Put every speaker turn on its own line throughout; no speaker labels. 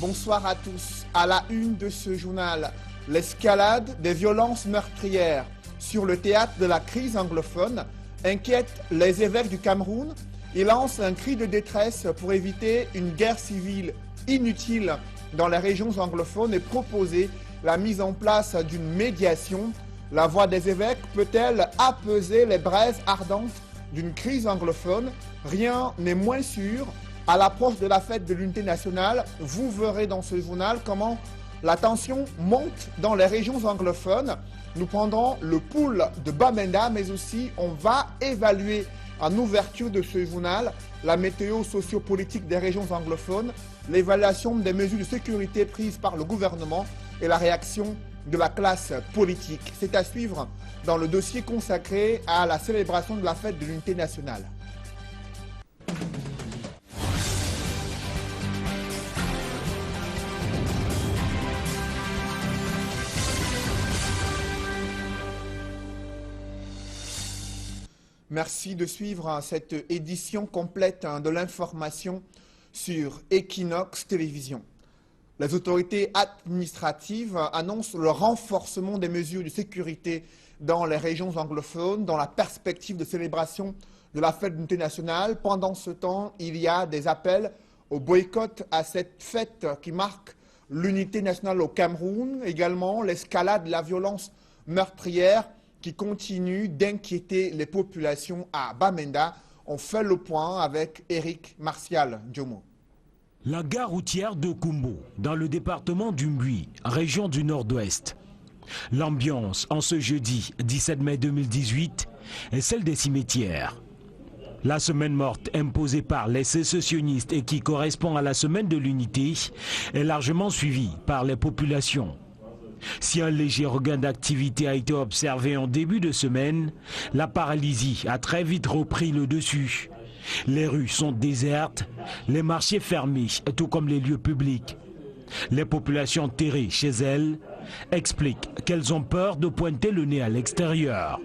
bonsoir à tous. À la une de ce journal, l'escalade des violences meurtrières sur le théâtre de la crise anglophone inquiète les évêques du Cameroun. Ils lancent un cri de détresse pour éviter une guerre civile inutile dans les régions anglophones et proposer la mise en place d'une médiation. La voix des évêques peut-elle apaiser les braises ardentes d'une crise anglophone? Rien n'est moins sûr. À l'approche de la fête de l'unité nationale, vous verrez dans ce journal comment la tension monte dans les régions anglophones. Nous prendrons le pouls de Bamenda, mais aussi on va évaluer en ouverture de ce journal la météo sociopolitique des régions anglophones, l'évaluation des mesures de sécurité prises par le gouvernement et la réaction de la classe politique. C'est à suivre dans le dossier consacré à la célébration de la fête de l'unité nationale. Merci de suivre cette édition complète de l'information sur Equinox Télévision. Les autorités administratives annoncent le renforcement des mesures de sécurité dans les régions anglophones dans la perspective de célébration de la fête de l'unité nationale. Pendant ce temps, il y a des appels au boycott à cette fête qui marque l'unité nationale au Cameroun. Également, l'escalade de la violence meurtrière qui continue d'inquiéter les populations à Bamenda. On fait le point avec Eric Martial Diomo.
La gare routière de Kumbo, dans le département d'Umbui, région du Nord-Ouest. L'ambiance en ce jeudi 17 mai 2018 est celle des cimetières. La semaine morte imposée par les sécessionnistes et qui correspond à la semaine de l'unité est largement suivie par les populations. Si un léger regain d'activité a été observé en début de semaine, la paralysie a très vite repris le dessus. Les rues sont désertes, les marchés fermés, tout comme les lieux publics. Les populations terrées chez elles expliquent qu'elles ont peur de pointer le nez à l'extérieur.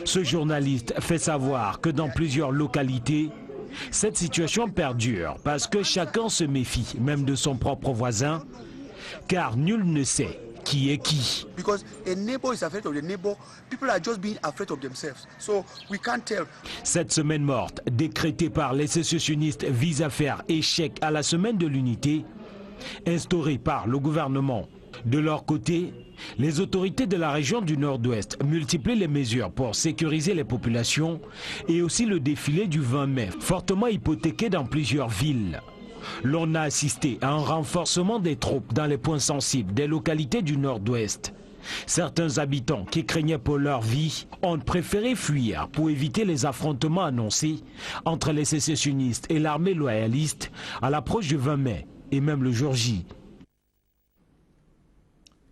Ce journaliste fait savoir que dans plusieurs localités, cette situation perdure parce que chacun se méfie, même de son propre voisin, car nul ne sait qui est qui. Cette semaine morte, décrétée par les sécessionnistes, vise à faire échec à la semaine de l'unité, instaurée par le gouvernement. De leur côté, les autorités de la région du Nord-Ouest multiplient les mesures pour sécuriser les populations et aussi le défilé du 20 mai, fortement hypothéqué dans plusieurs villes. L'on a assisté à un renforcement des troupes dans les points sensibles des localités du Nord-Ouest. Certains habitants qui craignaient pour leur vie ont préféré fuir pour éviter les affrontements annoncés entre les sécessionnistes et l'armée loyaliste à l'approche du 20 mai et même le jour J.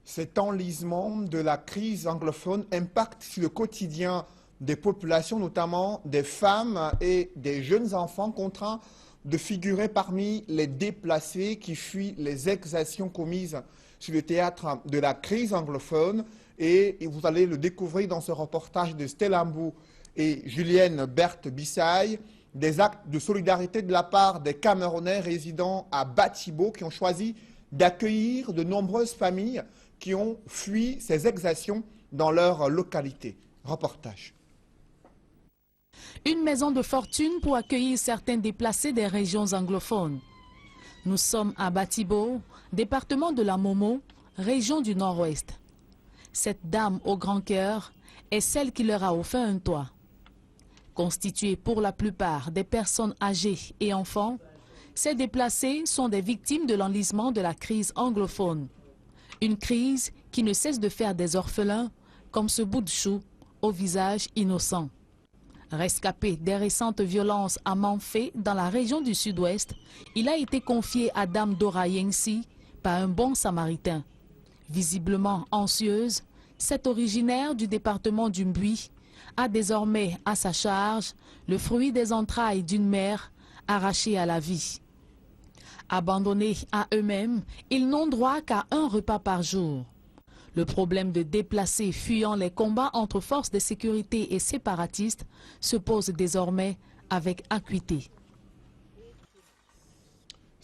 Cet enlisement de la crise anglophone impacte sur le quotidien des populations, notamment des femmes et des jeunes enfants contraints de figurer parmi les déplacés qui fuient les exactions commises sur le théâtre de la crise anglophone. Et vous allez le découvrir dans ce reportage de Stella Mbou et Julienne Berthe-Bissaye, des actes de solidarité de la part des Camerounais résidant à Batibo qui ont choisi d'accueillir de nombreuses familles qui ont fui ces exactions dans leur localité. Reportage.
Une maison de fortune pour accueillir certains déplacés des régions anglophones. Nous sommes à Batibo, département de la Momo, région du Nord-Ouest. Cette dame au grand cœur est celle qui leur a offert un toit. Constituée pour la plupart des personnes âgées et enfants, ces déplacés sont des victimes de l'enlisement de la crise anglophone. Une crise qui ne cesse de faire des orphelins comme ce bout de chou au visage innocent. Rescapé des récentes violences à Manfé dans la région du Sud-Ouest, il a été confié à Dame Dora Yengsi par un bon samaritain. Visiblement anxieuse, cette originaire du département d'Umbui a désormais à sa charge le fruit des entrailles d'une mère arrachée à la vie. Abandonnés à eux-mêmes, ils n'ont droit qu'à un repas par jour. Le problème de déplacés fuyant les combats entre forces de sécurité et séparatistes se pose désormais avec acuité.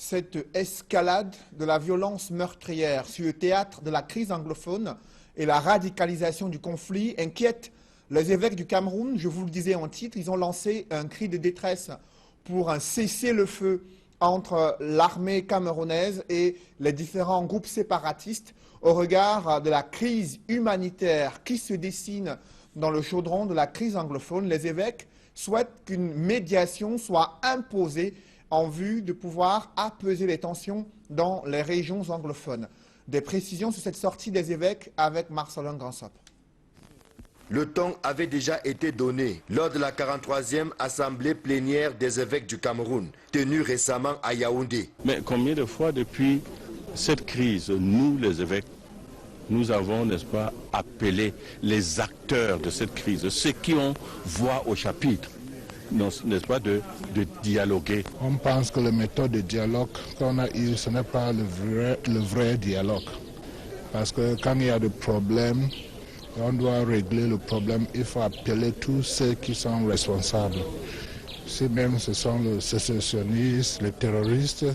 cette escalade de la violence meurtrière sur le théâtre de la crise anglophone et la radicalisation du conflit inquiète les évêques du Cameroun. Je vous le disais en titre, ils ont lancé un cri de détresse pour un cessez-le-feu entre l'armée camerounaise et les différents groupes séparatistes au regard de la crise humanitaire qui se dessine dans le chaudron de la crise anglophone. Les évêques souhaitent qu'une médiation soit imposée en vue de pouvoir apaiser les tensions dans les régions anglophones. Des précisions sur cette sortie des évêques avec Marcelin Gransop.
Le temps avait déjà été donné lors de la 43e assemblée plénière des évêques du Cameroun, tenue récemment à Yaoundé.
Mais combien de fois depuis cette crise, nous les évêques, nous avons, n'est-ce pas, appelé les acteurs de cette crise, ceux qui ont voix au chapitre, n'est-ce pas, de dialoguer.
On pense que la méthode de dialogue qu'on a eue, ce n'est pas le vrai dialogue. Parce que quand il y a des problèmes, on doit régler le problème, il faut appeler tous ceux qui sont responsables. Si même ce sont les sécessionnistes, les terroristes,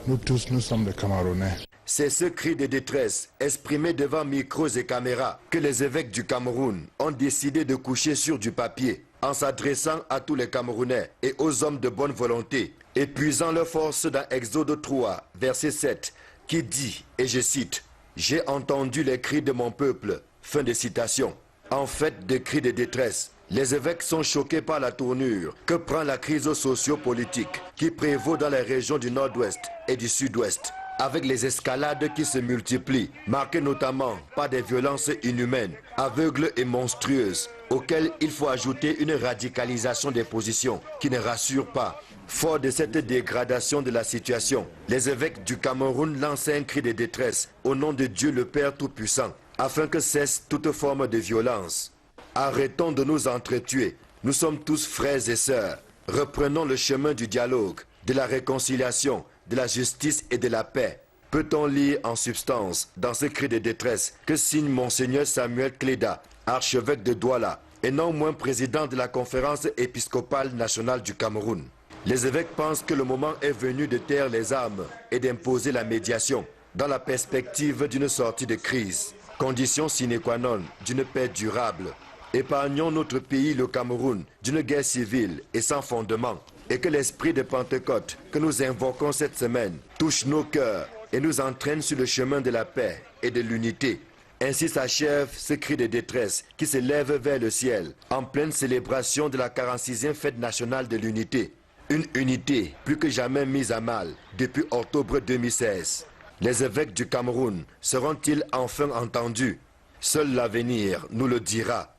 nous tous, nous sommes des Camerounais.
C'est ce cri de détresse exprimé devant micros et caméras que les évêques du Cameroun ont décidé de coucher sur du papier en s'adressant à tous les Camerounais et aux hommes de bonne volonté, épuisant leurs forces dans Exode 3, verset 7, qui dit, et je cite, « J'ai entendu les cris de mon peuple ». Fin de citation. En fait de cris de détresse, les évêques sont choqués par la tournure que prend la crise socio-politique qui prévaut dans les régions du nord-ouest et du sud-ouest, avec les escalades qui se multiplient, marquées notamment par des violences inhumaines, aveugles et monstrueuses, auxquelles il faut ajouter une radicalisation des positions qui ne rassure pas. Fort de cette dégradation de la situation, les évêques du Cameroun lancent un cri de détresse au nom de Dieu le Père Tout-Puissant, afin que cesse toute forme de violence. Arrêtons de nous entretuer. Nous sommes tous frères et sœurs. Reprenons le chemin du dialogue, de la réconciliation, de la justice et de la paix. Peut-on lire en substance, dans ce cri de détresse, que signe Monseigneur Samuel Cléda, archevêque de Douala, et non moins président de la conférence épiscopale nationale du Cameroun. Les évêques pensent que le moment est venu de taire les armes et d'imposer la médiation, dans la perspective d'une sortie de crise. Condition sine qua non d'une paix durable. Épargnons notre pays, le Cameroun, d'une guerre civile et sans fondement. Et que l'esprit de Pentecôte que nous invoquons cette semaine touche nos cœurs et nous entraîne sur le chemin de la paix et de l'unité. Ainsi s'achève ce cri de détresse qui s'élève vers le ciel en pleine célébration de la 46e fête nationale de l'unité. Une unité plus que jamais mise à mal depuis octobre 2016. Les évêques du Cameroun seront-ils enfin entendus? Seul l'avenir nous le dira.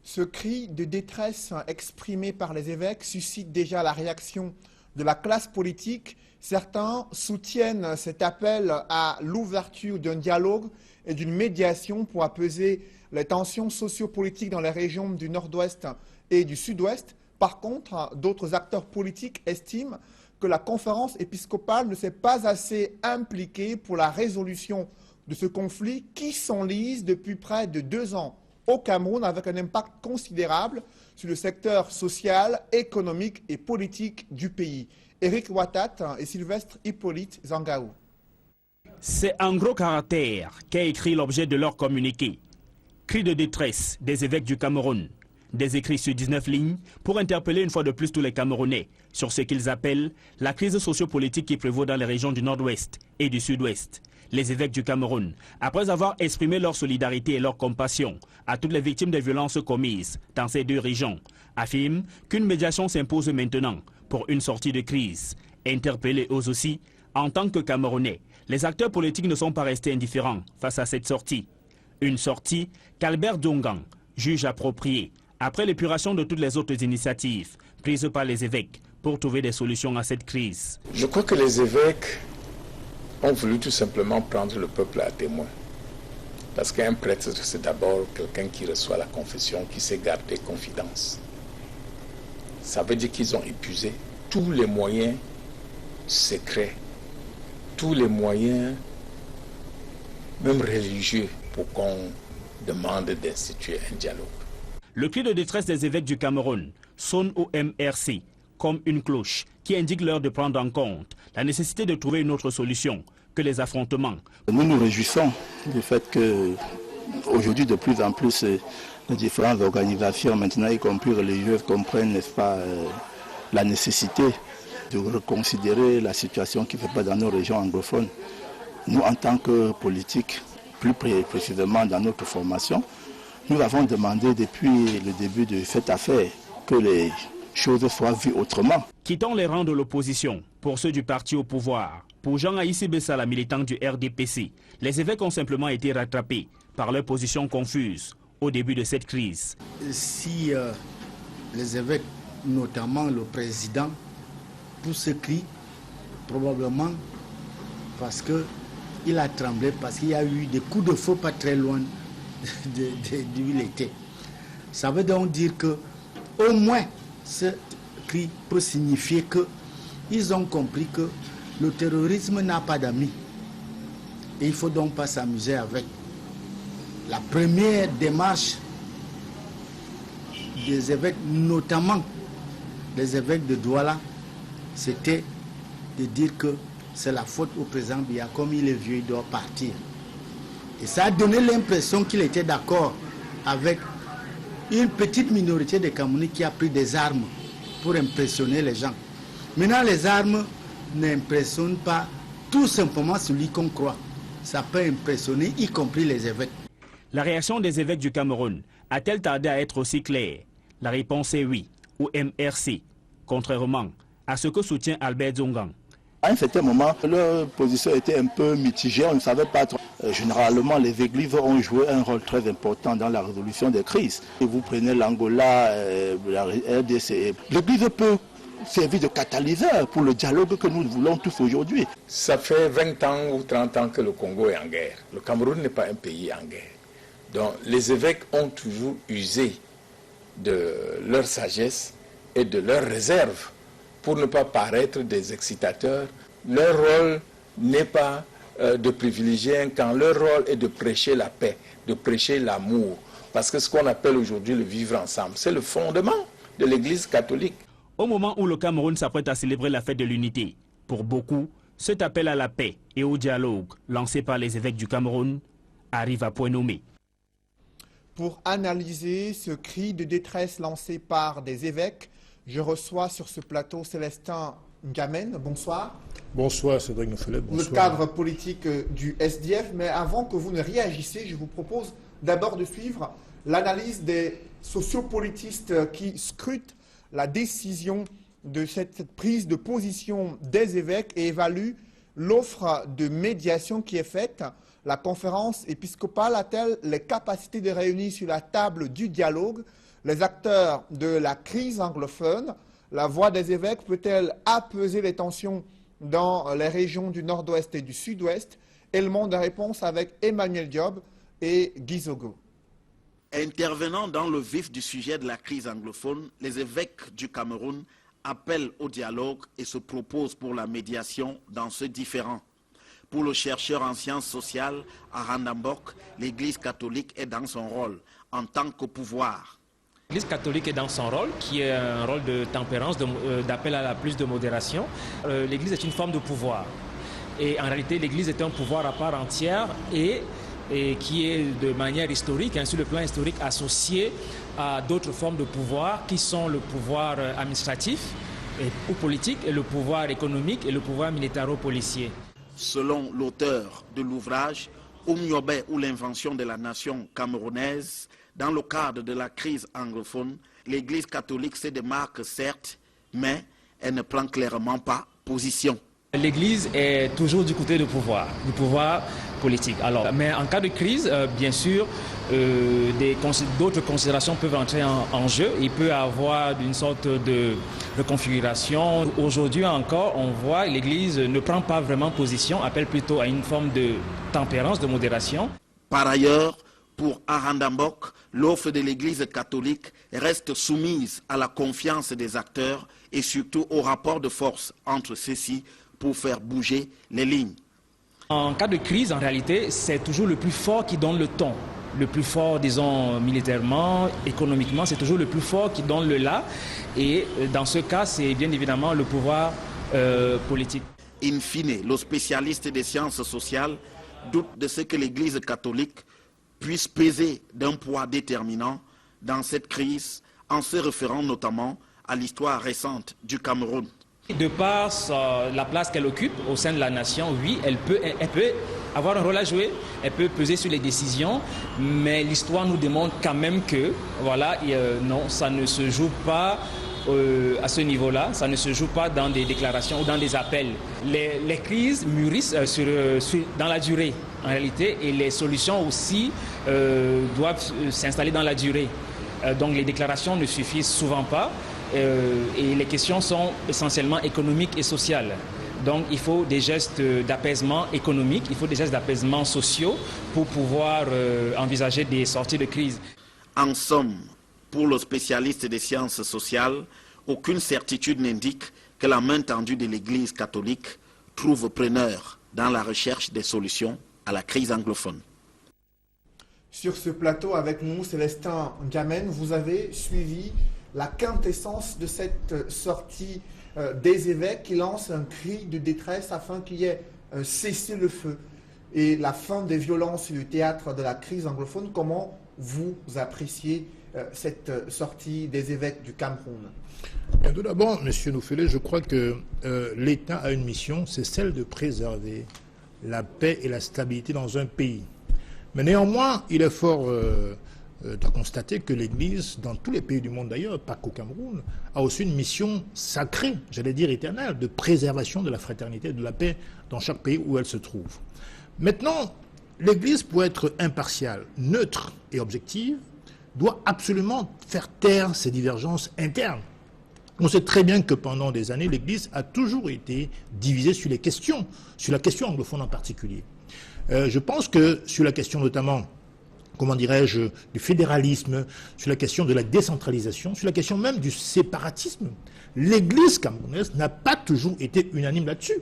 Ce cri de détresse exprimé par les évêques suscite déjà la réaction de la classe politique. Certains soutiennent cet appel à l'ouverture d'un dialogue et d'une médiation pour apaiser les tensions sociopolitiques dans les régions du nord-ouest et du sud-ouest. Par contre, d'autres acteurs politiques estiment que la conférence épiscopale ne s'est pas assez impliquée pour la résolution de ce conflit qui s'enlise depuis près de 2 ans au Cameroun avec un impact considérable sur le secteur social, économique et politique du pays. Éric Ouattat et Sylvestre Hippolyte Zangaou.
C'est en gros caractère qu'est écrit l'objet de leur communiqué. Cri de détresse des évêques du Cameroun. Des écrits sur 19 lignes pour interpeller une fois de plus tous les Camerounais sur ce qu'ils appellent la crise sociopolitique qui prévaut dans les régions du nord-ouest et du sud-ouest. Les évêques du Cameroun, après avoir exprimé leur solidarité et leur compassion à toutes les victimes des violences commises dans ces 2 régions, affirment qu'une médiation s'impose maintenant pour une sortie de crise. Interpellés eux aussi, en tant que Camerounais, les acteurs politiques ne sont pas restés indifférents face à cette sortie. Une sortie qu'Albert Dongan juge appropriée après l'épuration de toutes les autres initiatives prises par les évêques pour trouver des solutions à cette crise.
Je crois que les évêques ont voulu tout simplement prendre le peuple à témoin. Parce qu'un prêtre, c'est d'abord quelqu'un qui reçoit la confession, qui sait garder confidence. Ça veut dire qu'ils ont épuisé tous les moyens secrets, tous les moyens, même religieux, pour qu'on demande d'instituer un dialogue.
Le cri de détresse des évêques du Cameroun sonne au MRC comme une cloche qui indique l'heure de prendre en compte la nécessité de trouver une autre solution que les affrontements.
Nous nous réjouissons du fait que aujourd'hui de plus en plus les différentes organisations, maintenant y compris religieuses, comprennent, n'est-ce pas, la nécessité de reconsidérer la situation qui ne fait pas dans nos régions anglophones. Nous, en tant que politiques, plus précisément dans notre formation, nous avons demandé depuis le début de cette affaire que les choses soient vues autrement.
Quittant les rangs de l'opposition pour ceux du parti au pouvoir, pour Jean-Haïssi Bessala, militant du RDPC, les évêques ont simplement été rattrapés par leur position confuse au début de cette crise.
Si les évêques, notamment le président, poussent ce cri, probablement parce qu'il a tremblé, parce qu'il y a eu des coups de feu pas très loin d'où il était. Ça veut donc dire que au moins ce cri peut signifier qu'ils ont compris que le terrorisme n'a pas d'amis. Et il ne faut donc pas s'amuser avec. La première démarche des évêques, notamment des évêques de Douala, c'était de dire que c'est la faute au président Biya, comme il est vieux, il doit partir. Et ça a donné l'impression qu'il était d'accord avec une petite minorité de Camerounais qui a pris des armes pour impressionner les gens. Maintenant, les armes n'impressionnent pas tout simplement celui qu'on croit. Ça peut impressionner, y compris les évêques.
La réaction des évêques du Cameroun a-t-elle tardé à être aussi claire? La réponse est oui, ou MRC, contrairement à ce que soutient Albert Zongang.
À un certain moment, leur position était un peu mitigée, on ne savait pas trop. Généralement, les églises ont joué un rôle très important dans la résolution des crises. Et vous prenez l'Angola, la RDC, l'église peut servir de catalyseur pour le dialogue que nous voulons tous aujourd'hui.
Ça fait 20 ans ou 30 ans que le Congo est en guerre. Le Cameroun n'est pas un pays en guerre. Donc les évêques ont toujours usé de leur sagesse et de leur réserve pour ne pas paraître des excitateurs. Leur rôle n'est pas de privilégier un camp, leur rôle est de prêcher la paix, de prêcher l'amour. Parce que ce qu'on appelle aujourd'hui le vivre ensemble, c'est le fondement de l'Église catholique.
Au moment où le Cameroun s'apprête à célébrer la fête de l'unité, pour beaucoup, cet appel à la paix et au dialogue lancé par les évêques du Cameroun arrive à point nommé.
Pour analyser ce cri de détresse lancé par des évêques, je reçois sur ce plateau Célestin Gamen. Bonsoir.
Bonsoir Cédric Noffelet, bonsoir.
Le cadre politique du SDF. Mais avant que vous ne réagissiez, je vous propose d'abord de suivre l'analyse des sociopolitistes qui scrutent la décision de cette prise de position des évêques et évaluent l'offre de médiation qui est faite. La conférence épiscopale a-t-elle les capacités de réunir sur la table du dialogue les acteurs de la crise anglophone? La voix des évêques peut-elle apaiser les tensions dans les régions du nord-ouest et du sud-ouest? Élément de réponse avec Emmanuel Diop et Guy Zogo.
Intervenant dans le vif du sujet de la crise anglophone, les évêques du Cameroun appellent au dialogue et se proposent pour la médiation dans ce différend. Pour le chercheur en sciences sociales, Aranda Mbok, l'Église catholique est dans son rôle en tant que pouvoir.
L'Église catholique est dans son rôle, qui est un rôle de tempérance, d'appel à la plus de modération. L'Église est une forme de pouvoir. Et en réalité, l'Église est un pouvoir à part entière et qui est de manière historique, sur le plan historique, associé à d'autres formes de pouvoir qui sont le pouvoir administratif ou politique, et le pouvoir économique et le pouvoir militaro-policier.
Selon l'auteur de l'ouvrage « Oumyobé ou l'invention de la nation camerounaise », dans le cadre de la crise anglophone, l'Église catholique se démarque certes, mais elle ne prend clairement pas position.
L'Église est toujours du côté du pouvoir politique. Mais en cas de crise, bien sûr, d'autres considérations peuvent entrer en jeu. Il peut y avoir une sorte de reconfiguration. Aujourd'hui encore, on voit que l'Église ne prend pas vraiment position, appelle plutôt à une forme de tempérance, de modération.
Par ailleurs, pour Aranda Mbok, l'offre de l'Église catholique reste soumise à la confiance des acteurs et surtout au rapport de force entre ceux-ci pour faire bouger les lignes.
En cas de crise, en réalité, c'est toujours le plus fort qui donne le ton. le plus fort, disons, militairement, économiquement, c'est toujours le plus fort qui donne le là. Et dans ce cas, c'est bien évidemment le pouvoir politique.
In fine, le spécialiste des sciences sociales doute de ce que l'Église catholique puisse peser d'un poids déterminant dans cette crise, en se référant notamment à l'histoire récente du Cameroun.
De par la place qu'elle occupe au sein de la nation, oui, elle peut avoir un rôle à jouer, elle peut peser sur les décisions, mais l'histoire nous démontre quand même que, voilà, non, ça ne se joue pas à ce niveau-là, ça ne se joue pas dans des déclarations ou dans des appels. Les crises mûrissent dans la durée, en réalité, et les solutions aussi doivent s'installer dans la durée. Donc les déclarations ne suffisent souvent pas. Et les questions sont essentiellement économiques et sociales. Donc il faut des gestes d'apaisement économique, il faut des gestes d'apaisement sociaux pour pouvoir envisager des sorties de crise.
En somme, pour le spécialiste des sciences sociales, aucune certitude n'indique que la main tendue de l'Église catholique trouve preneur dans la recherche des solutions à la crise anglophone.
Sur ce plateau avec nous, Célestin Gamen, vous avez suivi la quintessence de cette sortie des évêques qui lancent un cri de détresse afin qu'il y ait un cessez-le-feu et la fin des violences sur le théâtre de la crise anglophone. Comment vous appréciez cette sortie des évêques du Cameroun?
Tout d'abord, M. Noufele, je crois que l'État a une mission, c'est celle de préserver la paix et la stabilité dans un pays. Mais néanmoins, il est fort de constater que l'Église, dans tous les pays du monde d'ailleurs, pas qu'au Cameroun, a aussi une mission sacrée, j'allais dire éternelle, de préservation de la fraternité et de la paix dans chaque pays où elle se trouve. Maintenant, l'Église, pour être impartiale, neutre et objective, doit absolument faire taire ces divergences internes. On sait très bien que pendant des années, l'Église a toujours été divisée sur la question anglophone en particulier. Je pense que sur la question notamment, comment dirais-je, du fédéralisme, sur la question de la décentralisation, sur la question même du séparatisme, l'Église camerounaise n'a pas toujours été unanime là-dessus.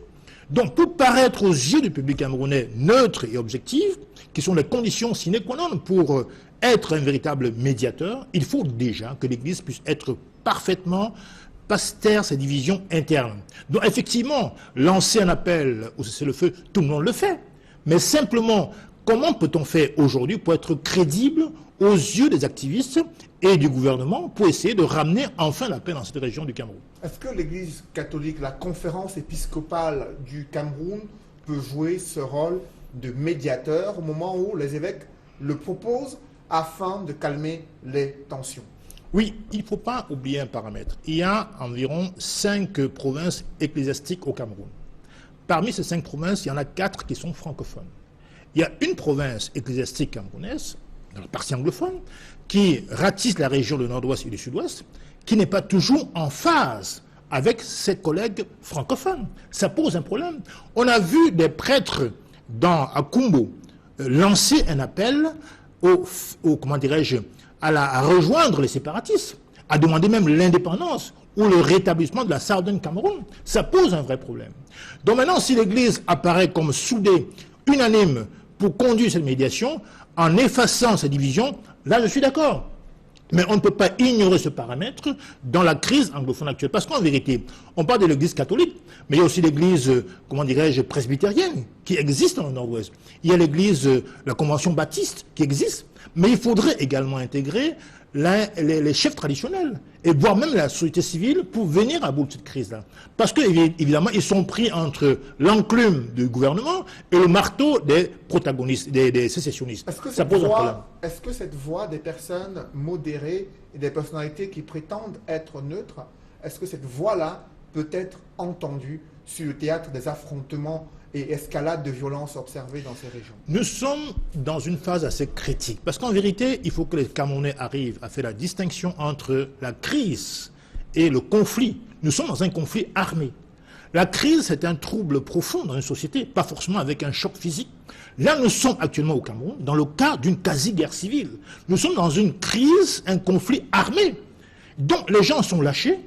Donc pour paraître aux yeux du public camerounais neutre et objectif, qui sont les conditions sine qua non pour être un véritable médiateur, il faut déjà que l'Église puisse être parfaitement taire ces divisions internes. Donc effectivement, lancer un appel au cessez-le-feu, tout le monde le fait. Mais simplement, comment peut-on faire aujourd'hui pour être crédible aux yeux des activistes et du gouvernement pour essayer de ramener enfin la paix dans cette région du Cameroun?
Est-ce que l'Église catholique, la conférence épiscopale du Cameroun peut jouer ce rôle de médiateur au moment où les évêques le proposent afin de calmer les tensions?
Oui, il ne faut pas oublier un paramètre. Il y a environ 5 provinces ecclésiastiques au Cameroun. Parmi ces 5 provinces, il y en a 4 qui sont francophones. Il y a une province ecclésiastique camerounaise, dans la partie anglophone, qui ratisse la région du nord-ouest et du sud-ouest, qui n'est pas toujours en phase avec ses collègues francophones. Ça pose un problème. On a vu des prêtres à Kumbo lancer un appel comment dirais-je, à rejoindre les séparatistes, à demander même l'indépendance ou le rétablissement de la Southern Cameroun. Ça pose un vrai problème. Donc maintenant, si l'Église apparaît comme soudée, unanime, pour conduire cette médiation, en effaçant ces divisions, là je suis d'accord. Mais on ne peut pas ignorer ce paramètre dans la crise anglophone actuelle. Parce qu'en vérité, on parle de l'Église catholique, mais il y a aussi l'Église, comment dirais-je, presbytérienne, qui existe dans le Nord-Ouest. Il y a l'Église, la Convention baptiste, qui existe. Mais il faudrait également intégrer les chefs traditionnels, et voire même la société civile, pour venir à bout de cette crise-là. Parce que, évidemment, ils sont pris entre l'enclume du gouvernement et le marteau des protagonistes, des sécessionnistes. Ça pose un problème.
Est-ce que cette voix des personnes modérées et des personnalités qui prétendent être neutres, est-ce que cette voix-là peut être entendue sur le théâtre des affrontements et escalade de violence observées dans ces régions?
Nous sommes dans une phase assez critique, parce qu'en vérité, il faut que les Camerounais arrivent à faire la distinction entre la crise et le conflit. Nous sommes dans un conflit armé. La crise, c'est un trouble profond dans une société, pas forcément avec un choc physique. Là, nous sommes actuellement au Cameroun dans le cas d'une quasi-guerre civile. Nous sommes dans une crise, un conflit armé. Donc, les gens sont lâchés.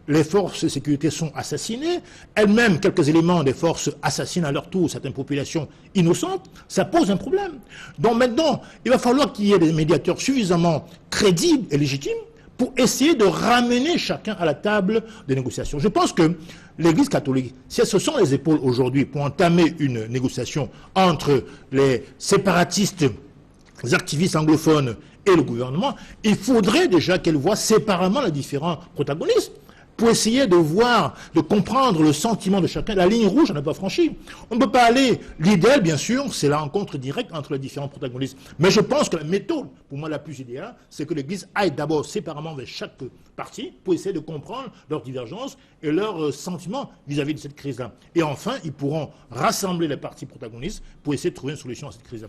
les forces de sécurité sont assassinées, elles-mêmes, quelques éléments des forces assassinent à leur tour certaines populations innocentes, ça pose un problème. Donc maintenant, il va falloir qu'il y ait des médiateurs suffisamment crédibles et légitimes pour essayer de ramener chacun à la table des négociations. Je pense que l'Église catholique, si elle se sent les épaules aujourd'hui pour entamer une négociation entre les séparatistes, les activistes anglophones et le gouvernement, il faudrait déjà qu'elle voie séparément les différents protagonistes pour essayer de voir, de comprendre le sentiment de chacun. La ligne rouge, on n'a pas franchi. On ne peut pas aller... L'idéal, bien sûr, c'est la rencontre directe entre les différents protagonistes. Mais je pense que la méthode, pour moi, la plus idéale, c'est que l'Église aille d'abord séparément vers chaque parti pour essayer de comprendre leurs divergences et leurs sentiments vis-à-vis de cette crise-là. Et enfin, ils pourront rassembler les partis protagonistes pour essayer de trouver une solution à cette crise-là.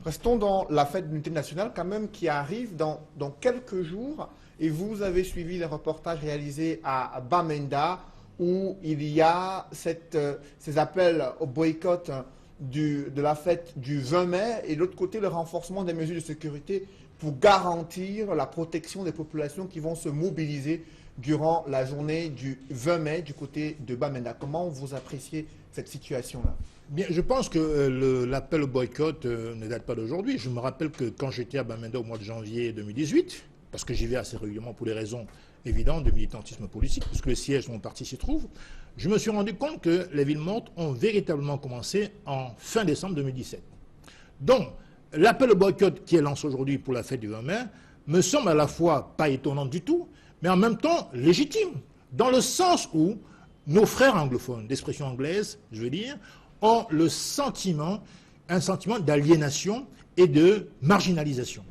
Restons dans la fête de l'unité nationale, quand même, qui arrive dans quelques jours. Et vous avez suivi les reportages réalisés à Bamenda, où il y a ces appels au boycott de la fête du 20 mai, et de l'autre côté, le renforcement des mesures de sécurité pour garantir la protection des populations qui vont se mobiliser durant la journée du 20 mai du côté de Bamenda. Comment vous appréciez cette situation-là?
Bien, je pense que l'appel au boycott ne date pas d'aujourd'hui. Je me rappelle que quand j'étais à Bamenda au mois de janvier 2018, parce que j'y vais assez régulièrement pour des raisons évidentes de militantisme politique, puisque le siège de mon parti s'y trouve, je me suis rendu compte que les villes mortes ont véritablement commencé en fin décembre 2017. Donc, l'appel au boycott qui est lancé aujourd'hui pour la fête du 20 mai me semble à la fois pas étonnant du tout, mais en même temps légitime, dans le sens où nos frères anglophones, d'expression anglaise, je veux dire, ont un sentiment d'aliénation et de marginalisation.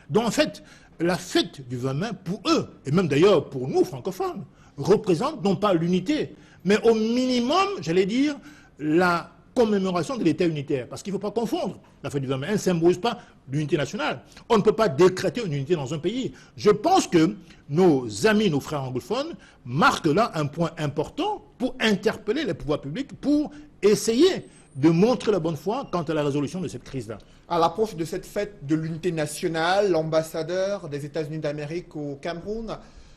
Donc en fait, la fête du 20 mai, pour eux, et même d'ailleurs pour nous, francophones, représente non pas l'unité, mais au minimum, j'allais dire, la commémoration de l'État unitaire. Parce qu'il ne faut pas confondre la fête du 20 mai. Elle ne symbolise pas l'unité nationale. On ne peut pas décréter une unité dans un pays. Je pense que nos amis, nos frères anglophones, marquent là un point important pour interpeller les pouvoirs publics, pour essayer de montrer la bonne foi quant à la résolution de cette crise-là.
À l'approche de cette fête de l'unité nationale, l'ambassadeur des États-Unis d'Amérique au Cameroun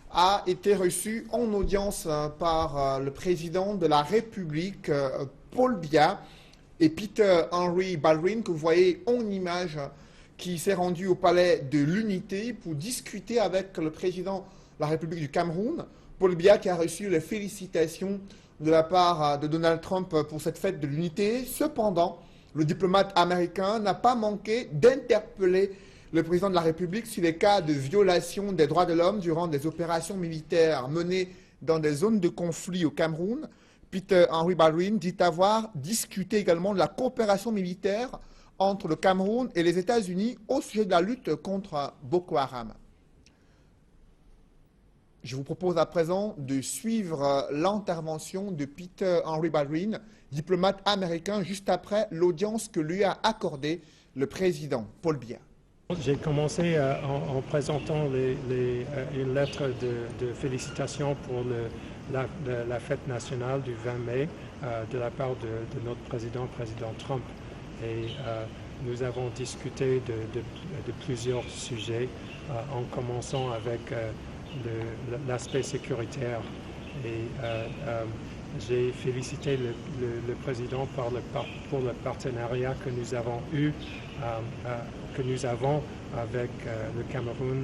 a été reçu en audience par le président de la République, Paul Biya, et Peter Henry Baldwin, que vous voyez en image, qui s'est rendu au palais de l'Unité pour discuter avec le président de la République du Cameroun. Paul Biya qui a reçu les félicitations de la part de Donald Trump pour cette fête de l'unité. Cependant, le diplomate américain n'a pas manqué d'interpeller le président de la République sur les cas de violation des droits de l'homme durant des opérations militaires menées dans des zones de conflit au Cameroun. Peter Henry Baldwin dit avoir discuté également de la coopération militaire entre le Cameroun et les États-Unis au sujet de la lutte contre Boko Haram. Je vous propose à présent de suivre l'intervention de Peter Henry Baldwin, diplomate américain, juste après l'audience que lui a accordée le président Paul Biya.
J'ai commencé en présentant une lettre de félicitations pour la fête nationale du 20 mai de la part de notre président Trump. Et nous avons discuté de plusieurs sujets, en commençant avec l'aspect sécuritaire. Et j'ai félicité le président pour le partenariat que nous avons eu, avec le Cameroun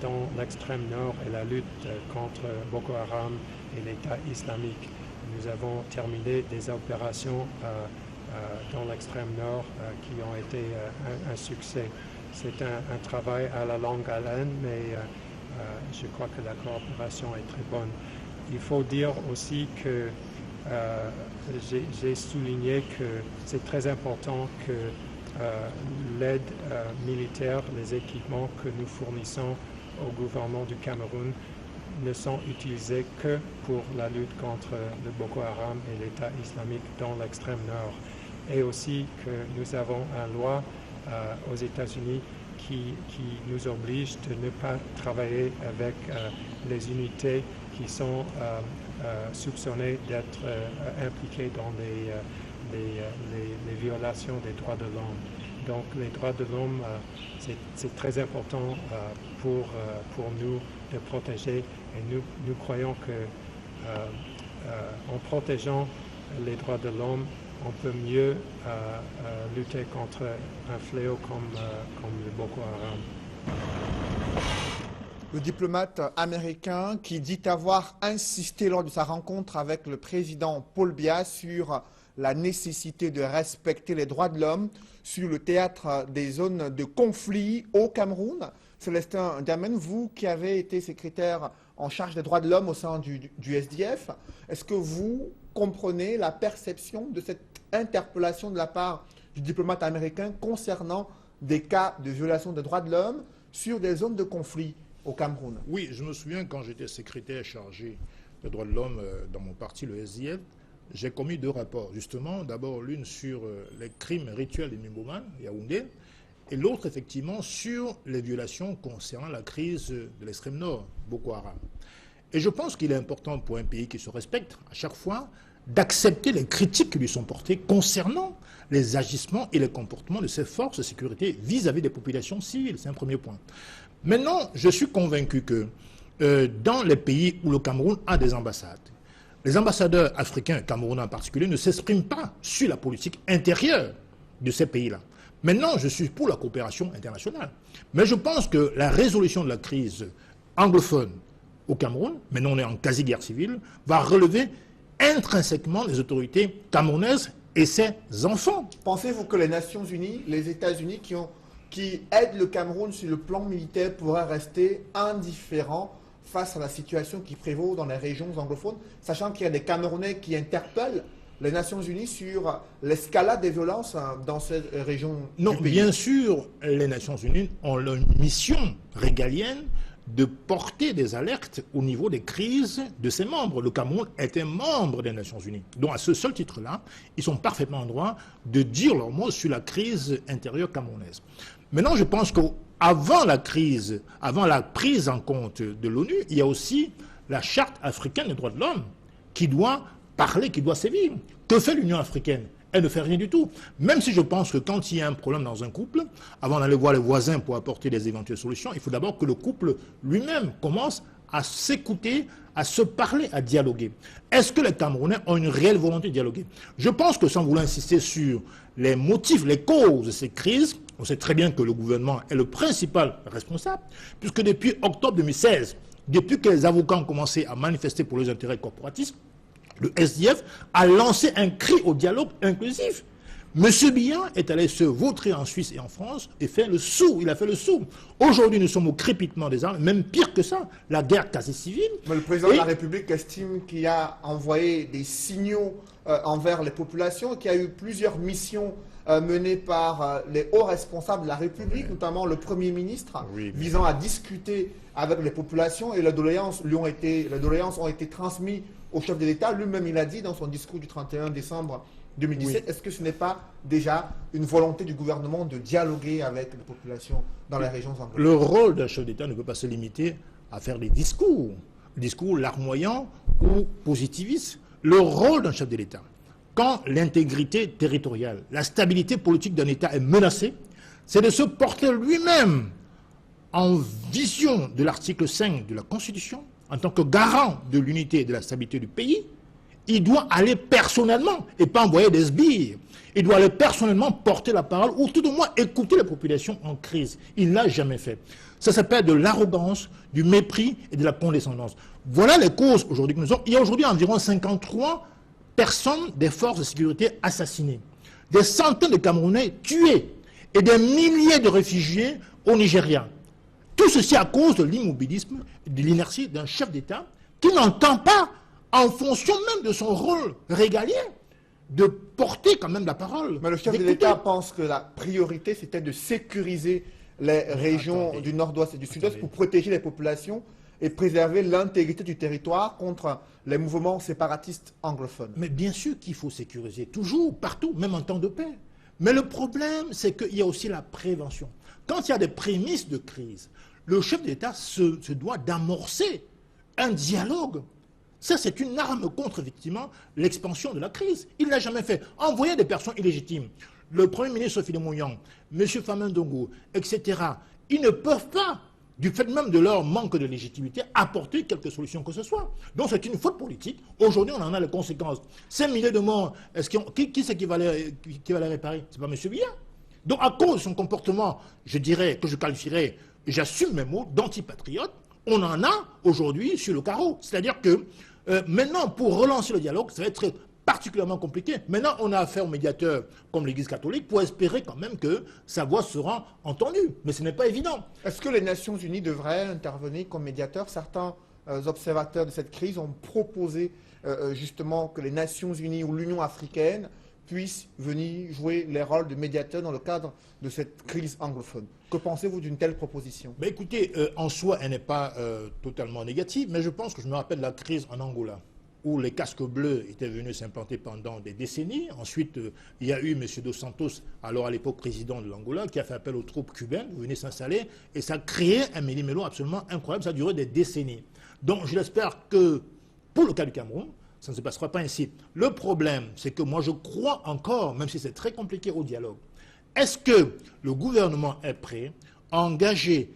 dans l'extrême nord et la lutte contre Boko Haram et l'État islamique. Nous avons terminé des opérations dans l'extrême nord qui ont été un succès. C'est un travail à la longue haleine, mais je crois que la coopération est très bonne. Il faut dire aussi que j'ai souligné que c'est très important que l'aide militaire, les équipements que nous fournissons au gouvernement du Cameroun ne sont utilisés que pour la lutte contre le Boko Haram et l'État islamique dans l'extrême nord. Et aussi que nous avons une loi aux États-Unis qui nous oblige de ne pas travailler avec les unités qui sont soupçonnées d'être impliquées dans les violations des droits de l'homme. Donc les droits de l'homme, c'est très important pour nous de protéger. Et nous croyons que en protégeant les droits de l'homme, on peut mieux lutter contre un fléau comme le Boko Haram.
Le diplomate américain qui dit avoir insisté lors de sa rencontre avec le président Paul Biya sur la nécessité de respecter les droits de l'homme sur le théâtre des zones de conflit au Cameroun. Célestin Diamène, vous qui avez été secrétaire en charge des droits de l'homme au sein du SDF, est-ce que vous comprenez la perception de cette interpellation de la part du diplomate américain concernant des cas de violation des droits de l'homme sur des zones de conflit au Cameroun?
Oui, je me souviens quand j'étais secrétaire chargé des droits de l'homme dans mon parti, le SDF, j'ai commis 2 rapports. Justement, d'abord l'une sur les crimes rituels de Nimboman, Yaoundé, et l'autre effectivement sur les violations concernant la crise de l'extrême nord, Boko Haram. Et je pense qu'il est important pour un pays qui se respecte à chaque fois d'accepter les critiques qui lui sont portées concernant les agissements et les comportements de ces forces de sécurité vis-à-vis des populations civiles. C'est un premier point. Maintenant, je suis convaincu que dans les pays où le Cameroun a des ambassades, les ambassadeurs africains, camerounais en particulier, ne s'expriment pas sur la politique intérieure de ces pays-là. Maintenant, je suis pour la coopération internationale. Mais je pense que la résolution de la crise anglophone au Cameroun, maintenant on est en quasi-guerre civile, va relever intrinsèquement les autorités camerounaises et ses enfants.
Pensez-vous que les Nations Unies, les États-Unis qui aident le Cameroun sur le plan militaire pourraient rester indifférents face à la situation qui prévaut dans les régions anglophones, sachant qu'il y a des Camerounais qui interpellent les Nations Unies sur l'escalade des violences dans ces régions
du pays? Non, bien sûr, les Nations Unies ont leur mission régalienne de porter des alertes au niveau des crises de ses membres. Le Cameroun est un membre des Nations Unies. Donc à ce seul titre-là, ils sont parfaitement en droit de dire leur mot sur la crise intérieure camerounaise. Maintenant, je pense qu'avant la crise, avant la prise en compte de l'ONU, il y a aussi la Charte africaine des droits de l'homme qui doit parler, qui doit sévir. Que fait l'Union africaine? Elle ne fait rien du tout. Même si je pense que quand il y a un problème dans un couple, avant d'aller voir les voisins pour apporter des éventuelles solutions, il faut d'abord que le couple lui-même commence à s'écouter, à se parler, à dialoguer. Est-ce que les Camerounais ont une réelle volonté de dialoguer? Je pense que sans vouloir insister sur les motifs, les causes de ces crises, on sait très bien que le gouvernement est le principal responsable, puisque depuis octobre 2016, depuis que les avocats ont commencé à manifester pour leurs intérêts corporatistes, le SDF a lancé un cri au dialogue inclusif. Monsieur Biya est allé se vautrer en Suisse et en France et faire le sourd. Il a fait le sourd. Aujourd'hui, nous sommes au crépitement des armes, même pire que ça, la guerre quasi civile.
Mais le président de la République estime qu'il a envoyé des signaux envers les populations, qu'il y a eu plusieurs missions menées par les hauts responsables de la République, notamment le Premier ministre, visant à discuter avec les populations, et les doléances ont été transmises au chef de l'État. Lui-même, il a dit dans son discours du 31 décembre 2017, est-ce que ce n'est pas déjà une volonté du gouvernement de dialoguer avec les populations dans les régions anglophones?
Le rôle d'un chef d'État ne peut pas se limiter à faire des discours larmoyants ou positivistes. Le rôle d'un chef de l'État, quand l'intégrité territoriale, la stabilité politique d'un État est menacée, c'est de se porter lui-même en vision de l'article 5 de la Constitution, en tant que garant de l'unité et de la stabilité du pays. Il doit aller personnellement et pas envoyer des sbires. Il doit aller personnellement porter la parole ou tout au moins écouter la population en crise. Il ne l'a jamais fait. Ça s'appelle de l'arrogance, du mépris et de la condescendance. Voilà les causes aujourd'hui que nous avons. Il y a aujourd'hui environ 53 personnes des forces de sécurité assassinées, des centaines de Camerounais tués et des milliers de réfugiés au Nigeria. Tout ceci à cause de l'immobilisme et de l'inertie d'un chef d'État qui n'entend pas, en fonction même de son rôle régalien, de porter quand même la parole.
Mais le chef de l'État pense que la priorité, c'était de sécuriser les régions du nord-ouest et du sud-ouest pour protéger les populations et préserver l'intégrité du territoire contre les mouvements séparatistes anglophones.
Mais bien sûr qu'il faut sécuriser, toujours, partout, même en temps de paix. Mais le problème, c'est qu'il y a aussi la prévention. Quand il y a des prémices de crise, le chef d'État se doit d'amorcer un dialogue. Ça, c'est une arme contre, effectivement, l'expansion de la crise. Il ne l'a jamais fait. Envoyer des personnes illégitimes. le Premier ministre Philemon Yang, M. Famin Ndongo, etc., ils ne peuvent pas, du fait même de leur manque de légitimité, apporter quelque solution que ce soit. Donc c'est une faute politique. Aujourd'hui, on en a les conséquences. 5 milliers de morts, qui c'est qui va les réparer? C'est pas M. Biya. Donc à cause de son comportement, je dirais, que je qualifierais, j'assume mes mots, d'antipatriote, on en a aujourd'hui sur le carreau. C'est-à-dire que maintenant, pour relancer le dialogue, ça va être particulièrement compliqué. Maintenant, on a affaire aux médiateurs comme l'Église catholique pour espérer quand même que sa voix sera entendue. Mais ce n'est pas évident.
Est-ce que les Nations Unies devraient intervenir comme médiateurs? Certains observateurs de cette crise ont proposé justement que les Nations Unies ou l'Union africaine puissent venir jouer les rôles de médiateurs dans le cadre de cette crise anglophone. Que pensez-vous d'une telle proposition?
Écoutez, en soi, elle n'est pas totalement négative, mais je pense que je me rappelle la crise en Angola, où les casques bleus étaient venus s'implanter pendant des décennies. Ensuite, il y a eu M. Dos Santos, alors à l'époque président de l'Angola, qui a fait appel aux troupes cubaines, venaient s'installer, et ça a créé un méli-mélo absolument incroyable, ça a duré des décennies. Donc je l'espère que, pour le cas du Cameroun, ça ne se passera pas ainsi. Le problème, c'est que moi je crois encore, même si c'est très compliqué, au dialogue. Est-ce que le gouvernement est prêt à engager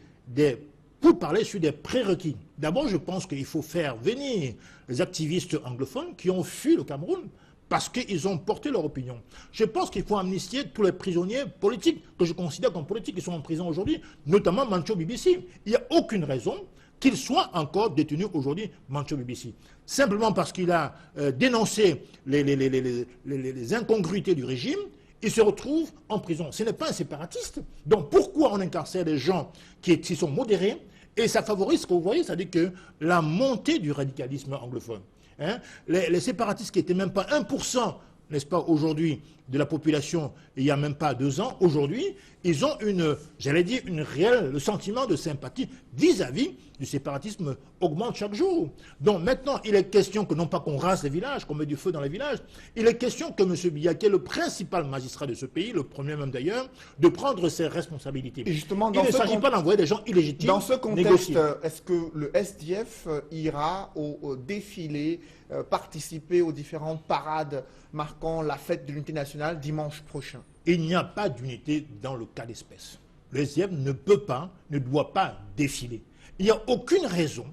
pour parler sur des prérequis? D'abord, je pense qu'il faut faire venir les activistes anglophones qui ont fui le Cameroun parce qu'ils ont porté leur opinion. Je pense qu'il faut amnistier tous les prisonniers politiques que je considère comme politiques qui sont en prison aujourd'hui, notamment Mancho BBC. Il n'y a aucune raison qu'il soit encore détenu aujourd'hui, Mancho BBC. Simplement parce qu'il a dénoncé les incongruités du régime, il se retrouve en prison. Ce n'est pas un séparatiste. Donc pourquoi on incarcère des gens qui sont modérés? Et ça favorise ce que vous voyez, c'est-à-dire que la montée du radicalisme anglophone. Hein, les séparatistes qui n'étaient même pas 1%, n'est-ce pas, aujourd'hui, de la population, il n'y a même pas 2 ans, aujourd'hui, ils ont le sentiment de sympathie vis-à-vis du séparatisme augmente chaque jour. Donc maintenant, il est question que non pas qu'on rase les villages, qu'on met du feu dans les villages, il est question que M. Biya, qui est le principal magistrat de ce pays, le premier même d'ailleurs, de prendre ses responsabilités.
Et justement,
il ne s'agit pas d'envoyer des gens illégitimes.
Dans ce contexte, est-ce que le SDF ira au défilé, participer aux différentes parades marquant la fête de l'unité nationale dimanche prochain?
Il n'y a pas d'unité dans le cas d'espèce. Le SDF ne doit pas défiler. Il n'y a aucune raison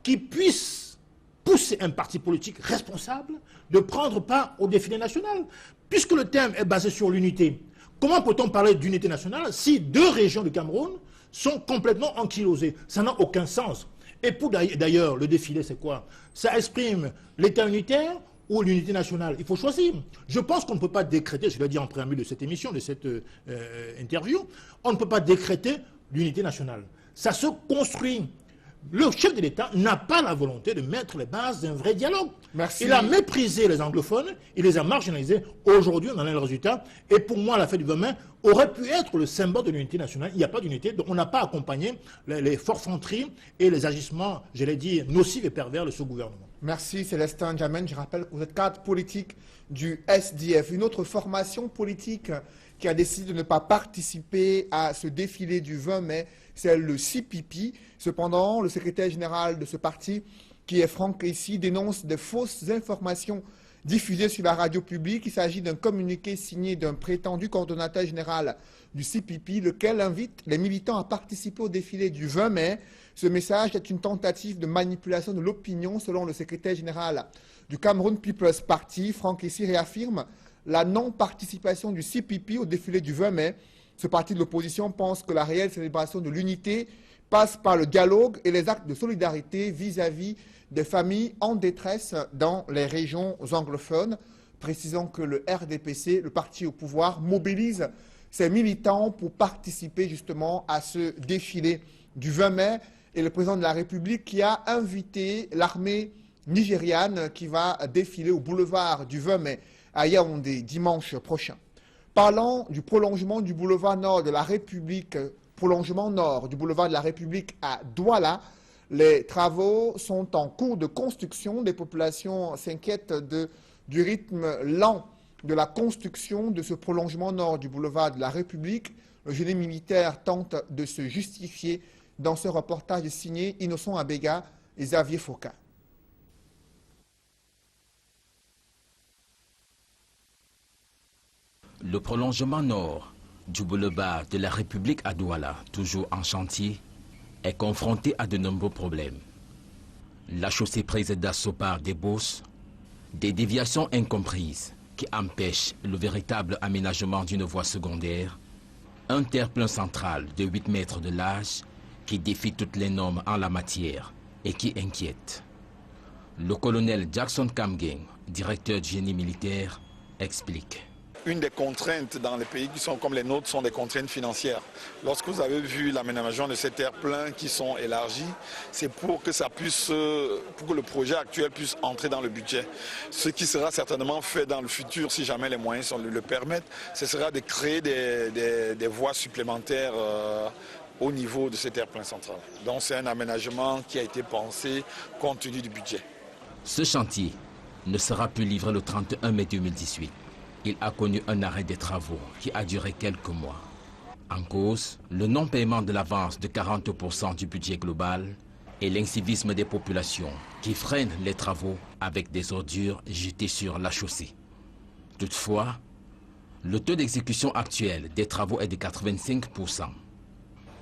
qui puisse pousser un parti politique responsable de prendre part au défilé national. Puisque le thème est basé sur l'unité, comment peut-on parler d'unité nationale si 2 régions du Cameroun sont complètement ankylosées? Ça n'a aucun sens. Et pour d'ailleurs, le défilé, c'est quoi? Ça exprime l'État unitaire ou l'unité nationale? Il faut choisir. Je pense qu'on ne peut pas décréter, je l'ai dit en préambule de cette émission, de cette interview, on ne peut pas décréter l'unité nationale. Ça se construit. Le chef de l'État n'a pas la volonté de mettre les bases d'un vrai dialogue.
Merci.
Il a méprisé les anglophones, il les a marginalisés. Aujourd'hui, on en a le résultat. Et pour moi, la fête du 20 mai aurait pu être le symbole de l'unité nationale. Il n'y a pas d'unité, donc on n'a pas accompagné les forfanteries et les agissements, je l'ai dit, nocifs et pervers de ce gouvernement.
Merci Célestin Djamène. Je rappelle que vous êtes cadre politique du SDF. Une autre formation politique qui a décidé de ne pas participer à ce défilé du 20 mai, c'est le CPP. Cependant, le secrétaire général de ce parti, qui est Franck Ici, dénonce des fausses informations diffusées sur la radio publique. Il s'agit d'un communiqué signé d'un prétendu coordonnateur général du CPP, lequel invite les militants à participer au défilé du 20 mai. Ce message est une tentative de manipulation de l'opinion, selon le secrétaire général du Cameroun People's Party. Franck Ici réaffirme la non-participation du CPP au défilé du 20 mai. Ce parti de l'opposition pense que la réelle célébration de l'unité passe par le dialogue et les actes de solidarité vis-à-vis des familles en détresse dans les régions anglophones. Précisons que le RDPC, le parti au pouvoir, mobilise ses militants pour participer justement à ce défilé du 20 mai. Et le président de la République qui a invité l'armée nigériane qui va défiler au boulevard du 20 mai à Yaoundé dimanche prochain. Parlant du prolongement du boulevard nord de la République, prolongement nord du boulevard de la République à Douala, les travaux sont en cours de construction. Les populations s'inquiètent du rythme lent de la construction de ce prolongement nord du boulevard de la République. Le génie militaire tente de se justifier dans ce reportage signé Innocent Abega et Xavier Foucault.
Le prolongement nord du boulevard de la République à Douala, toujours en chantier, est confronté à de nombreux problèmes. La chaussée prise d'assaut par des bosses, des déviations incomprises qui empêchent le véritable aménagement d'une voie secondaire, un terre-plein central de 8 mètres de large qui défie toutes les normes en la matière et qui inquiète. Le colonel Jackson Kamgeng, directeur du génie militaire, explique.
Une des contraintes dans les pays qui sont comme les nôtres sont des contraintes financières. Lorsque vous avez vu l'aménagement de ces terres-pleins qui sont élargis, c'est pour que ça puisse, pour que le projet actuel puisse entrer dans le budget. Ce qui sera certainement fait dans le futur, si jamais les moyens le permettent, ce sera de créer des voies supplémentaires au niveau de ces terres-pleins centrales. Donc c'est un aménagement qui a été pensé compte tenu du budget.
Ce chantier ne sera plus livré le 31 mai 2018. Il a connu un arrêt des travaux qui a duré quelques mois. En cause, le non-paiement de l'avance de 40% du budget global et l'incivisme des populations qui freinent les travaux avec des ordures jetées sur la chaussée. Toutefois, le taux d'exécution actuel des travaux est de 85%.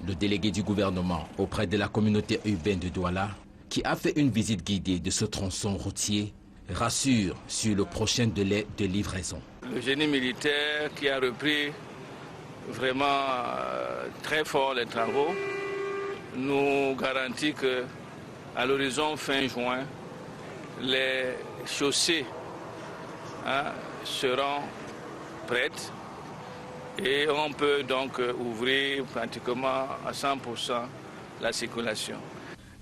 Le délégué du gouvernement auprès de la communauté urbaine de Douala, qui a fait une visite guidée de ce tronçon routier, rassure sur le prochain délai de livraison.
Le génie militaire qui a repris vraiment très fort les travaux nous garantit qu'à l'horizon fin juin, les chaussées seront prêtes et on peut donc ouvrir pratiquement à 100% la circulation.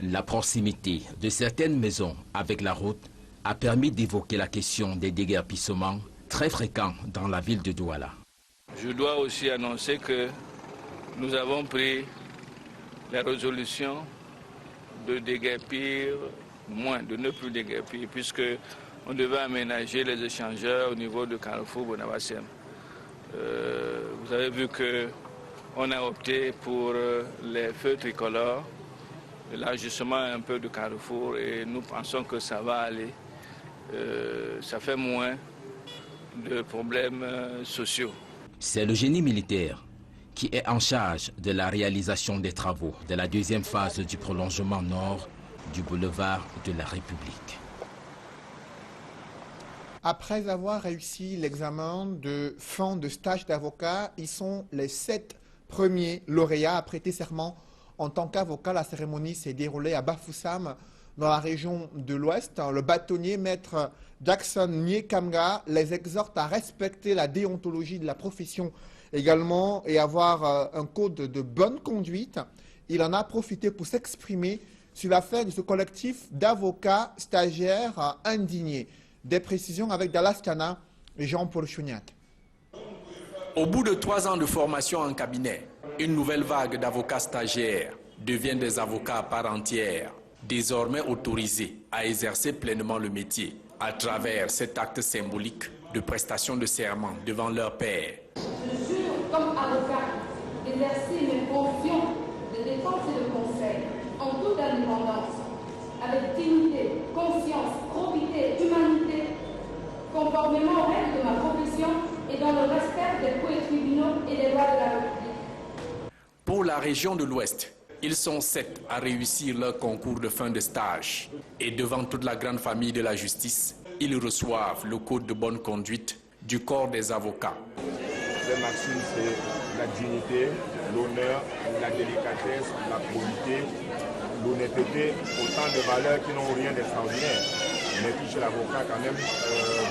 La proximité de certaines maisons avec la route a permis d'évoquer la question des déguerpissements très fréquents dans la ville de Douala.
Je dois aussi annoncer que nous avons pris la résolution de déguerpir, de ne plus déguerpir, puisqu'on devait aménager les échangeurs au niveau de Carrefour Bonabassem. Vous avez vu qu'on a opté pour les feux tricolores, l'ajustement un peu de Carrefour, et nous pensons que ça va aller. Ça fait moins de problèmes sociaux.
C'est le génie militaire qui est en charge de la réalisation des travaux de la deuxième phase du prolongement nord du boulevard de la République.
Après avoir réussi l'examen de fin de stage d'avocat, ils sont les 7 premiers lauréats à prêter serment en tant qu'avocat. La cérémonie s'est déroulée à Bafoussam, dans la région de l'Ouest. Le bâtonnier maître Jackson Nyekamga les exhorte à respecter la déontologie de la profession également et avoir un code de bonne conduite. Il en a profité pour s'exprimer sur l'affaire de ce collectif d'avocats stagiaires indignés. Des précisions avec Dallas Kana et Jean-Paul Chouniat.
Au bout de 3 ans de formation en cabinet, une nouvelle vague d'avocats stagiaires devient des avocats à part entière, désormais autorisés à exercer pleinement le métier à travers cet acte symbolique de prestation de serment devant leur père.
Je jure comme avocat d'exercer mes fonctions de défense et de conseil en toute indépendance, avec dignité, conscience, probité, humanité, conformément aux règles de ma profession et dans le respect des cours tribunaux et des lois de la République.
Pour la région de l'Ouest, ils sont 7 à réussir leur concours de fin de stage. Et devant toute la grande famille de la justice, ils reçoivent le code de bonne conduite du corps des avocats.
Les maximes, c'est la dignité, l'honneur, la délicatesse, la probité, l'honnêteté, autant de valeurs qui n'ont rien d'extraordinaire. Mais qui chez l'avocat quand même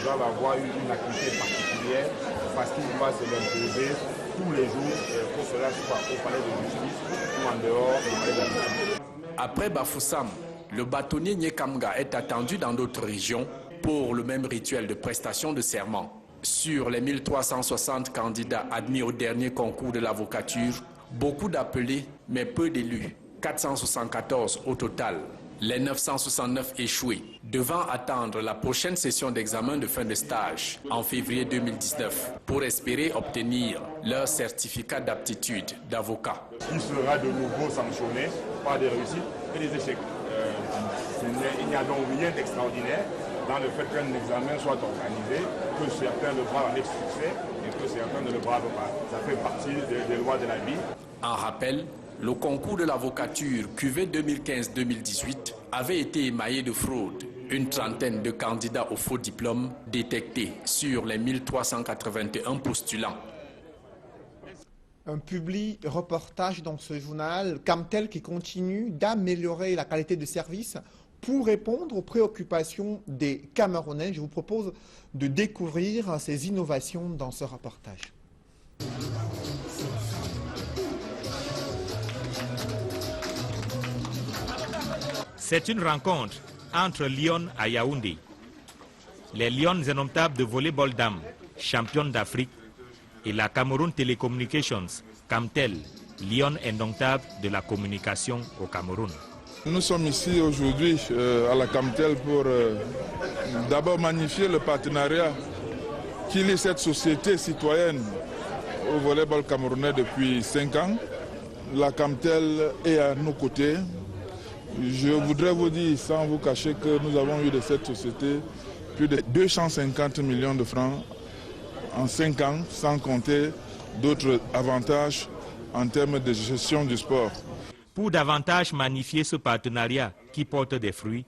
doivent avoir une activité particulière parce qu'il doit se l'imposer tous les jours, que cela soit au palais de justice ou en dehors du palais de la justice.
Après Bafoussam, le bâtonnier Nyekamga est attendu dans d'autres régions pour le même rituel de prestation de serment. Sur les 1360 candidats admis au dernier concours de l'avocature, beaucoup d'appelés mais peu d'élus, 474 au total. Les 969 échoués devant attendre la prochaine session d'examen de fin de stage en février 2019 pour espérer obtenir leur certificat d'aptitude d'avocat.
Il sera de nouveau sanctionné par des réussites et des échecs. Il n'y a donc rien d'extraordinaire. dans le fait qu'un examen soit organisé, que certains le bravent avec succès et que certains ne le bravent pas. Ça fait partie des lois de la vie.
En rappel, le concours de l'avocature QV 2015-2018 avait été émaillé de fraude. Une trentaine de candidats au faux diplôme détectés sur les 1381 postulants.
Un public reportage dans ce journal, Camtel qui continue d'améliorer la qualité de service pour répondre aux préoccupations des Camerounais. Je vous propose de découvrir ces innovations dans ce reportage.
C'est une rencontre entre Lyon à Yaoundé. Les Lions indomptables de volleyball dames, championnes d'Afrique, et la Cameroun Telecommunications, Camtel, Lyon indomptable de la communication au Cameroun.
Nous sommes ici aujourd'hui à la Camtel pour d'abord magnifier le partenariat qui lie cette société citoyenne au volleyball camerounais depuis 5 ans. La Camtel est à nos côtés. Je voudrais vous dire, sans vous cacher, que nous avons eu de cette société plus de 250 millions de francs en 5 ans, sans compter d'autres avantages en termes de gestion du sport.
Pour davantage magnifier ce partenariat qui porte des fruits,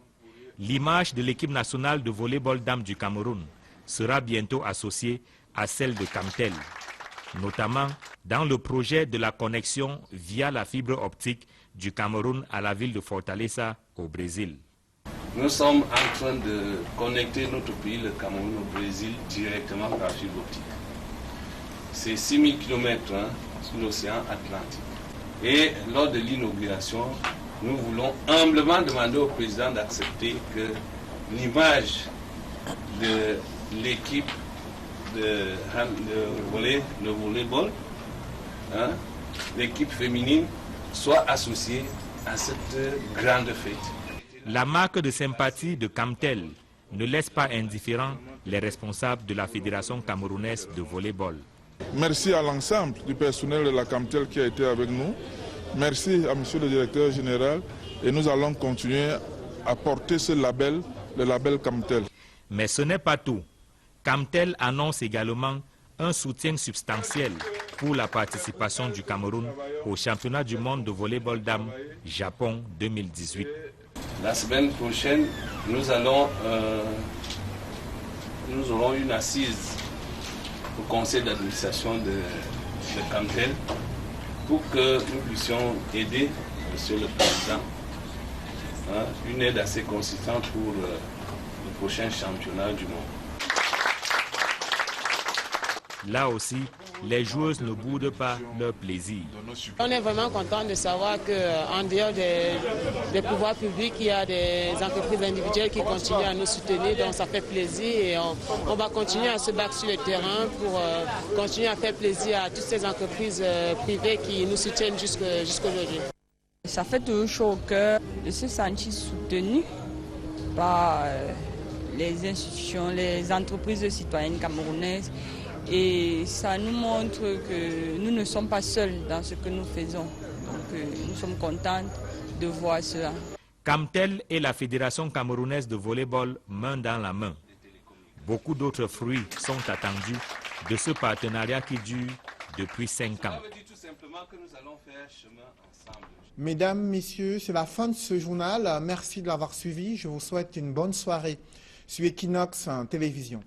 l'image de l'équipe nationale de volleyball dames du Cameroun sera bientôt associée à celle de Camtel, notamment dans le projet de la connexion via la fibre optique du Cameroun à la ville de Fortaleza au Brésil.
Nous sommes en train de connecter notre pays, le Cameroun, au Brésil, directement par fibre optique. C'est 6000 km sur l'océan Atlantique. Et lors de l'inauguration, nous voulons humblement demander au président d'accepter que l'image de l'équipe de volleyball, l'équipe féminine, soit associée à cette grande fête.
La marque de sympathie de Camtel ne laisse pas indifférents les responsables de la Fédération camerounaise de volleyball.
Merci à l'ensemble du personnel de la Camtel qui a été avec nous. Merci à monsieur le directeur général et nous allons continuer à porter ce label, le label Camtel.
Mais ce n'est pas tout. Camtel annonce également un soutien substantiel pour la participation du Cameroun au championnat du monde de volleyball dames Japon 2018.
La semaine prochaine, nous aurons une assise au conseil d'administration de Camtel pour que nous puissions aider monsieur le président, une aide assez consistante pour le prochain championnat du monde.
Là aussi, les joueuses ne boudent pas leur plaisir.
On est vraiment content de savoir qu'en dehors des pouvoirs publics, il y a des entreprises individuelles qui continuent à nous soutenir, donc ça fait plaisir et on va continuer à se battre sur le terrain pour continuer à faire plaisir à toutes ces entreprises privées qui nous soutiennent jusqu'aujourd'hui.
Ça fait toujours chaud au cœur de se sentir soutenu par les institutions, les entreprises citoyennes camerounaises. Et ça nous montre que nous ne sommes pas seuls dans ce que nous faisons. Donc nous sommes contents de voir cela.
Camtel et la Fédération camerounaise de volleyball main dans la main. Beaucoup d'autres fruits sont attendus de ce partenariat qui dure depuis 5 ans.
Mesdames, Messieurs, c'est la fin de ce journal. Merci de l'avoir suivi. Je vous souhaite une bonne soirée sur Equinox Télévision.